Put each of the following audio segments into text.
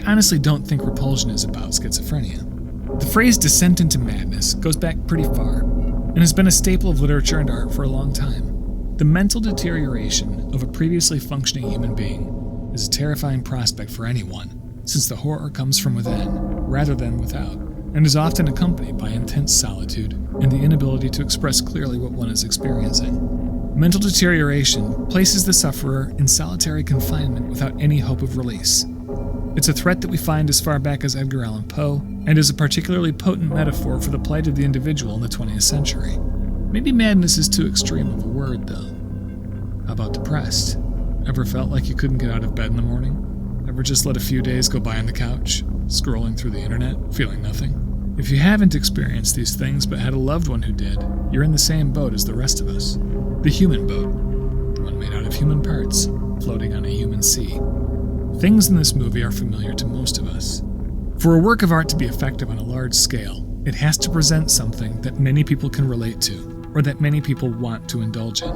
honestly don't think Repulsion is about schizophrenia. The phrase descent into madness goes back pretty far, and has been a staple of literature and art for a long time. The mental deterioration of a previously functioning human being is a terrifying prospect for anyone, since the horror comes from within, rather than without, and is often accompanied by intense solitude and the inability to express clearly what one is experiencing. Mental deterioration places the sufferer in solitary confinement without any hope of release. It's a threat that we find as far back as Edgar Allan Poe, and is a particularly potent metaphor for the plight of the individual in the 20th century. Maybe madness is too extreme of a word, though. How about depressed? Ever felt like you couldn't get out of bed in the morning? Ever just let a few days go by on the couch, scrolling through the internet, feeling nothing? If you haven't experienced these things but had a loved one who did, you're in the same boat as the rest of us. The human boat. The one made out of human parts, floating on a human sea. Things in this movie are familiar to most of us. For a work of art to be effective on a large scale, it has to present something that many people can relate to, or that many people want to indulge in.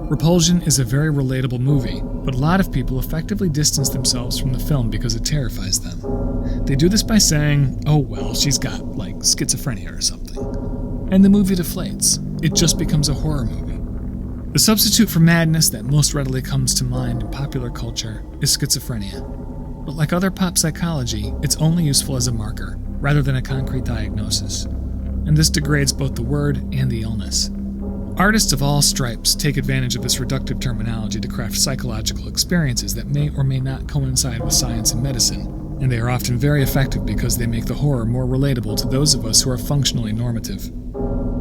Repulsion is a very relatable movie, but a lot of people effectively distance themselves from the film because it terrifies them. They do this by saying, oh well, she's got, like, schizophrenia or something. And the movie deflates. It just becomes a horror movie. The substitute for madness that most readily comes to mind in popular culture is schizophrenia. But like other pop psychology, it's only useful as a marker, rather than a concrete diagnosis. And this degrades both the word and the illness. Artists of all stripes take advantage of this reductive terminology to craft psychological experiences that may or may not coincide with science and medicine, and they are often very effective because they make the horror more relatable to those of us who are functionally normative.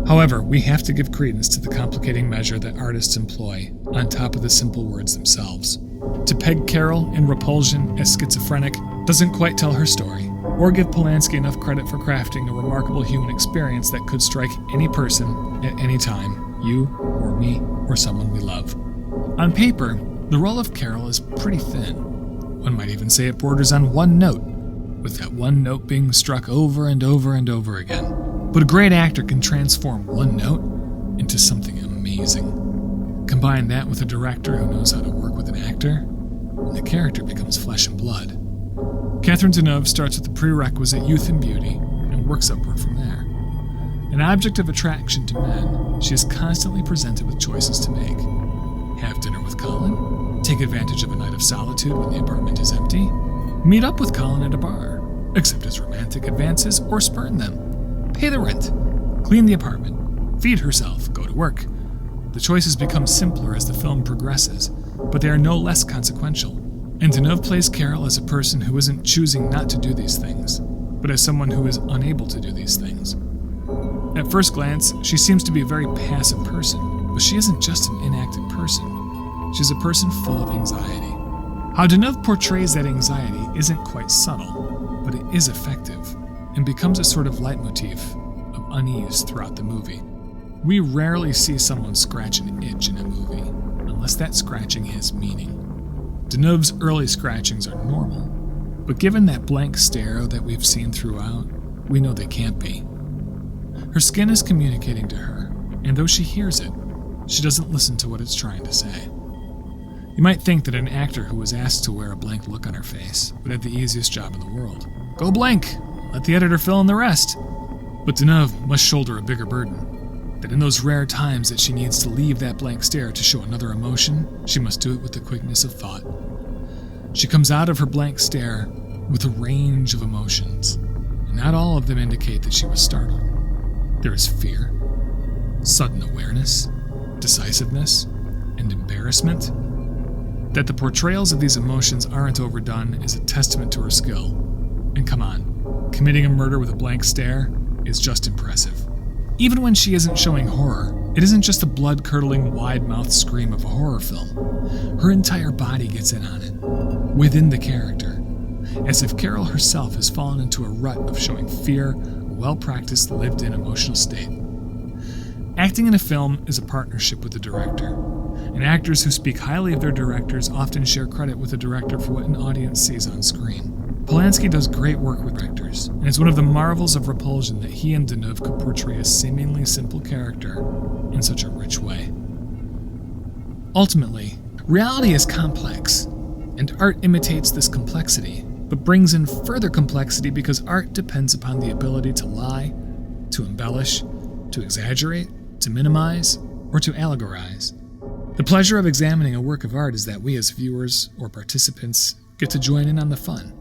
However, we have to give credence to the complicating measure that artists employ, on top of the simple words themselves. To peg Carol in Repulsion as schizophrenic doesn't quite tell her story, or give Polanski enough credit for crafting a remarkable human experience that could strike any person at any time, you or me or someone we love. On paper, the role of Carol is pretty thin. One might even say it borders on one note, with that one note being struck over and over and over again. But a great actor can transform one note into something amazing. Combine that with a director who knows how to work with an actor, and the character becomes flesh and blood. Catherine Deneuve starts with the prerequisite youth and beauty, and works upward from there. An object of attraction to men, she is constantly presented with choices to make. Have dinner with Colin? Take advantage of a night of solitude when the apartment is empty? Meet up with Colin at a bar? Accept his romantic advances or spurn them? Pay the rent, clean the apartment, feed herself, go to work. The choices become simpler as the film progresses, but they are no less consequential. And Deneuve plays Carol as a person who isn't choosing not to do these things, but as someone who is unable to do these things. At first glance, she seems to be a very passive person, but she isn't just an inactive person. She's a person full of anxiety. How Deneuve portrays that anxiety isn't quite subtle, but it is effective, and becomes a sort of leitmotif of unease throughout the movie. We rarely see someone scratch an itch in a movie, unless that scratching has meaning. Deneuve's early scratchings are normal, but given that blank stare that we've seen throughout, we know they can't be. Her skin is communicating to her, and though she hears it, she doesn't listen to what it's trying to say. You might think that an actor who was asked to wear a blank look on her face would have the easiest job in the world. Go blank! Let the editor fill in the rest. But Deneuve must shoulder a bigger burden. That in those rare times that she needs to leave that blank stare to show another emotion, she must do it with the quickness of thought. She comes out of her blank stare with a range of emotions, and not all of them indicate that she was startled. There is fear, sudden awareness, decisiveness, and embarrassment. That the portrayals of these emotions aren't overdone is a testament to her skill. And come on, committing a murder with a blank stare is just impressive. Even when she isn't showing horror, it isn't just the blood-curdling, wide-mouthed scream of a horror film. Her entire body gets in on it, within the character, as if Carol herself has fallen into a rut of showing fear, a well-practiced, lived-in emotional state. Acting in a film is a partnership with the director, and actors who speak highly of their directors often share credit with the director for what an audience sees on screen. Polanski does great work with directors, and it's one of the marvels of Repulsion that he and Deneuve could portray a seemingly simple character in such a rich way. Ultimately, reality is complex, and art imitates this complexity, but brings in further complexity because art depends upon the ability to lie, to embellish, to exaggerate, to minimize, or to allegorize. The pleasure of examining a work of art is that we as viewers or participants get to join in on the fun.